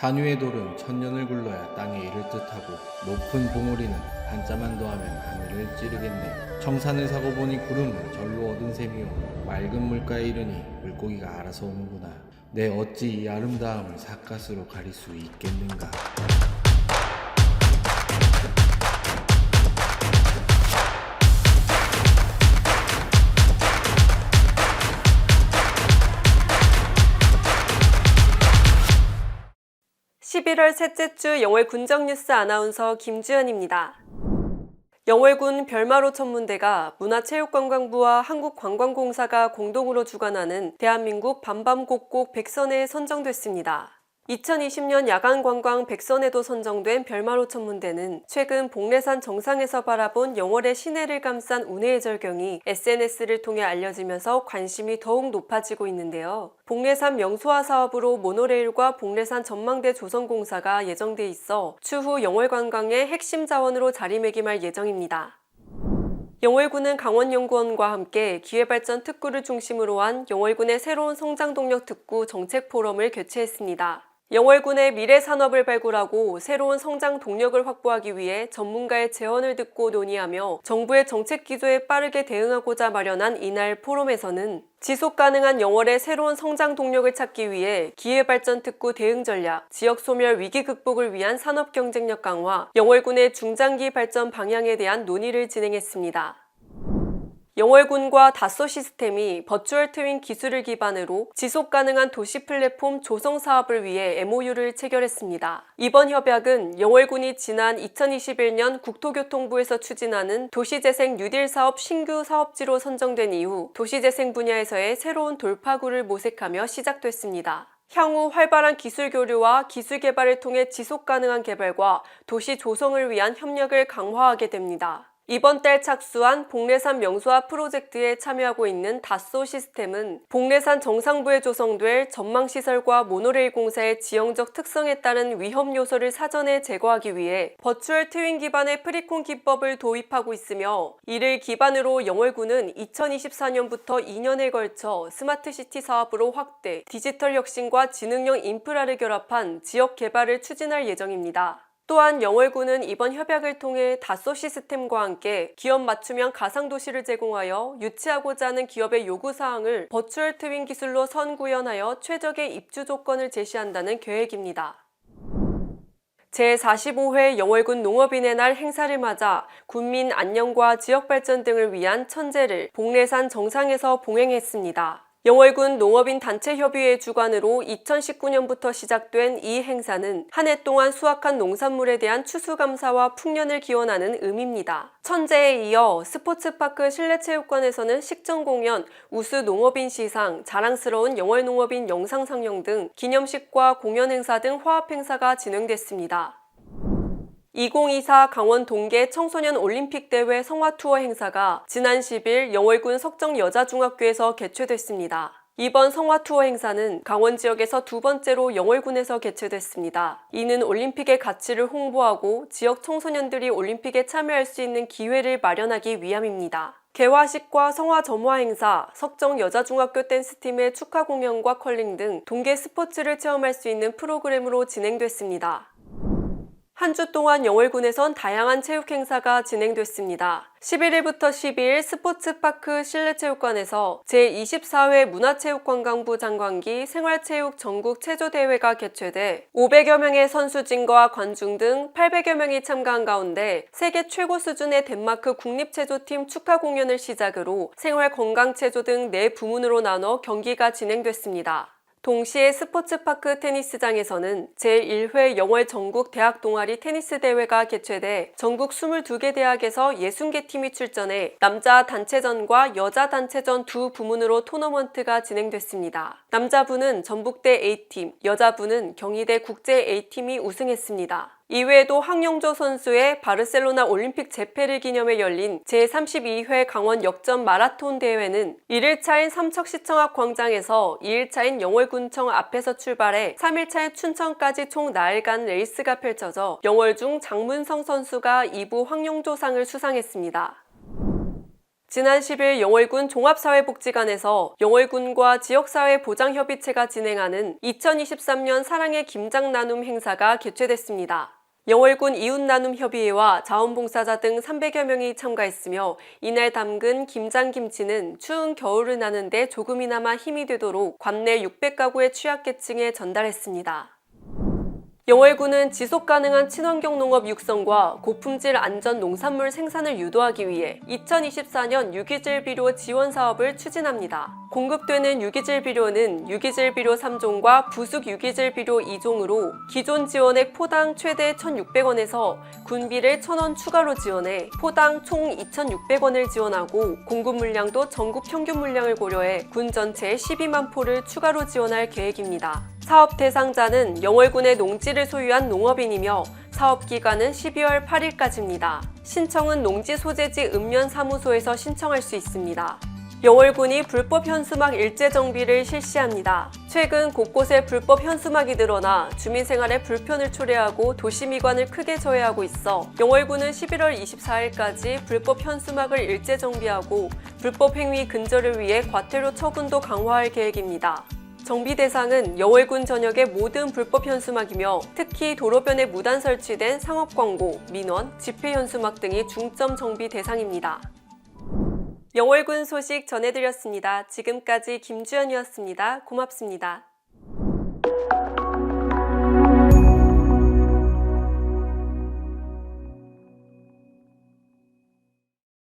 산 위의 돌은 천년을 굴러야 땅에 이를 듯하고 높은 봉우리는 한자만 더하면 하늘을 찌르겠네. 청산을 사고 보니 구름은 절로 얻은 셈이요 맑은 물가에 이르니 물고기가 알아서 오는구나. 내 어찌 이 아름다움을 삿갓으로 가릴 수 있겠는가. 11월 셋째 주 영월군 정뉴스 아나운서 김주연입니다. 영월군 별마로 천문대가 문화체육관광부와 한국관광공사가 공동으로 주관하는 대한민국 밤밤곡곡 100선에 선정됐습니다. 2020년 야간관광 100선에도 선정된 별마로 천문대는 최근 복례산 정상에서 바라본 영월의 시내를 감싼 운해의 절경이 SNS를 통해 알려지면서 관심이 더욱 높아지고 있는데요. 복례산 명소화 사업으로 모노레일과 복례산 전망대 조성공사가 예정돼 있어 추후 영월 관광의 핵심 자원으로 자리매김할 예정입니다. 영월군은 강원연구원과 함께 기회발전 특구를 중심으로 한 영월군의 새로운 성장동력 특구 정책포럼을 개최했습니다. 영월군의 미래 산업을 발굴하고 새로운 성장 동력을 확보하기 위해 전문가의 제언을 듣고 논의하며 정부의 정책 기조에 빠르게 대응하고자 마련한 이날 포럼에서는 지속 가능한 영월의 새로운 성장 동력을 찾기 위해 기회발전 특구 대응 전략, 지역 소멸 위기 극복을 위한 산업 경쟁력 강화, 영월군의 중장기 발전 방향에 대한 논의를 진행했습니다. 영월군과 다소 시스템이 버추얼 트윈 기술을 기반으로 지속 가능한 도시 플랫폼 조성 사업을 위해 MOU를 체결했습니다. 이번 협약은 영월군이 지난 2021년 국토교통부에서 추진하는 도시재생 뉴딜 사업 신규 사업지로 선정된 이후 도시재생 분야에서의 새로운 돌파구를 모색하며 시작됐습니다. 향후 활발한 기술 교류와 기술 개발을 통해 지속 가능한 개발과 도시 조성을 위한 협력을 강화하게 됩니다. 이번 달 착수한 복례산 명소화 프로젝트에 참여하고 있는 다소 시스템은 복례산 정상부에 조성될 전망시설과 모노레일 공사의 지형적 특성에 따른 위험 요소를 사전에 제거하기 위해 버추얼 트윈 기반의 프리콘 기법을 도입하고 있으며 이를 기반으로 영월군은 2024년부터 2년에 걸쳐 스마트시티 사업으로 확대, 디지털 혁신과 지능형 인프라를 결합한 지역 개발을 추진할 예정입니다. 또한 영월군은 이번 협약을 통해 다소 시스템과 함께 기업 맞춤형 가상도시를 제공하여 유치하고자 하는 기업의 요구사항을 버추얼 트윈 기술로 선구현하여 최적의 입주 조건을 제시한다는 계획입니다. 제45회 영월군 농업인의 날 행사를 맞아 군민 안녕과 지역발전 등을 위한 천제를 복례산 정상에서 봉행했습니다. 영월군 농업인 단체협의회 주관으로 2019년부터 시작된 이 행사는 한 해 동안 수확한 농산물에 대한 추수감사와 풍년을 기원하는 의미입니다. 천제에 이어 스포츠파크 실내체육관에서는 식전공연, 우수 농업인 시상, 자랑스러운 영월농업인 영상상영 등 기념식과 공연행사 등 화합행사가 진행됐습니다. 2024 강원 동계 청소년 올림픽 대회 성화투어 행사가 지난 10일 영월군 석정여자중학교에서 개최됐습니다. 이번 성화투어 행사는 강원 지역에서 두 번째로 영월군에서 개최됐습니다. 이는 올림픽의 가치를 홍보하고 지역 청소년들이 올림픽에 참여할 수 있는 기회를 마련하기 위함입니다. 개화식과 성화 점화 행사, 석정여자중학교 댄스팀의 축하 공연과 컬링 등 동계 스포츠를 체험할 수 있는 프로그램으로 진행됐습니다. 한 주 동안 영월군에선 다양한 체육 행사가 진행됐습니다. 11일부터 12일 스포츠파크 실내체육관에서 제24회 문화체육관광부 장관기 생활체육 전국 체조대회가 개최돼 500여 명의 선수진과 관중 등 800여 명이 참가한 가운데 세계 최고 수준의 덴마크 국립체조팀 축하 공연을 시작으로 생활건강체조 등 4부문으로 나눠 경기가 진행됐습니다. 동시에 스포츠파크 테니스장에서는 제1회 영월 전국 대학 동아리 테니스 대회가 개최돼 전국 22개 대학에서 60개 팀이 출전해 남자 단체전과 여자 단체전 두 부문으로 토너먼트가 진행됐습니다. 남자부는 전북대 A팀, 여자부는 경희대 국제 A팀이 우승했습니다. 이외에도 황영조 선수의 바르셀로나 올림픽 재패를 기념해 열린 제32회 강원 역전 마라톤 대회는 1일차인 삼척시청 앞 광장에서 2일차인 영월군청 앞에서 출발해 3일차인 춘천까지 총 나흘간 레이스가 펼쳐져 영월중 장문성 선수가 2부 황영조상을 수상했습니다. 지난 10일 영월군 종합사회복지관에서 영월군과 지역사회보장협의체가 진행하는 2023년 사랑의 김장 나눔 행사가 개최됐습니다. 영월군 이웃나눔협의회와 자원봉사자 등 300여 명이 참가했으며 이날 담근 김장김치는 추운 겨울을 나는데 조금이나마 힘이 되도록 관내 600가구의 취약계층에 전달했습니다. 영월군은 지속가능한 친환경 농업 육성과 고품질 안전 농산물 생산을 유도하기 위해 2024년 유기질 비료 지원 사업을 추진합니다. 공급되는 유기질 비료는 유기질 비료 3종과 부숙 유기질 비료 2종으로 기존 지원액 포당 최대 1,600원에서 군비를 1,000원 추가로 지원해 포당 총 2,600원을 지원하고 공급 물량도 전국 평균 물량을 고려해 군 전체에 12만 포를 추가로 지원할 계획입니다. 사업 대상자는 영월군의 농지를 소유한 농업인이며 사업 기간은 12월 8일까지입니다. 신청은 농지 소재지 읍면사무소에서 신청할 수 있습니다. 영월군이 불법 현수막 일제 정비를 실시합니다. 최근 곳곳에 불법 현수막이 늘어나 주민생활에 불편을 초래하고 도시미관을 크게 저해하고 있어 영월군은 11월 24일까지 불법 현수막을 일제 정비하고 불법 행위 근절을 위해 과태료 처분도 강화할 계획입니다. 정비 대상은 영월군 전역의 모든 불법 현수막이며 특히 도로변에 무단 설치된 상업 광고, 민원, 집회 현수막 등이 중점 정비 대상입니다. 영월군 소식 전해드렸습니다. 지금까지 김주연이었습니다. 고맙습니다.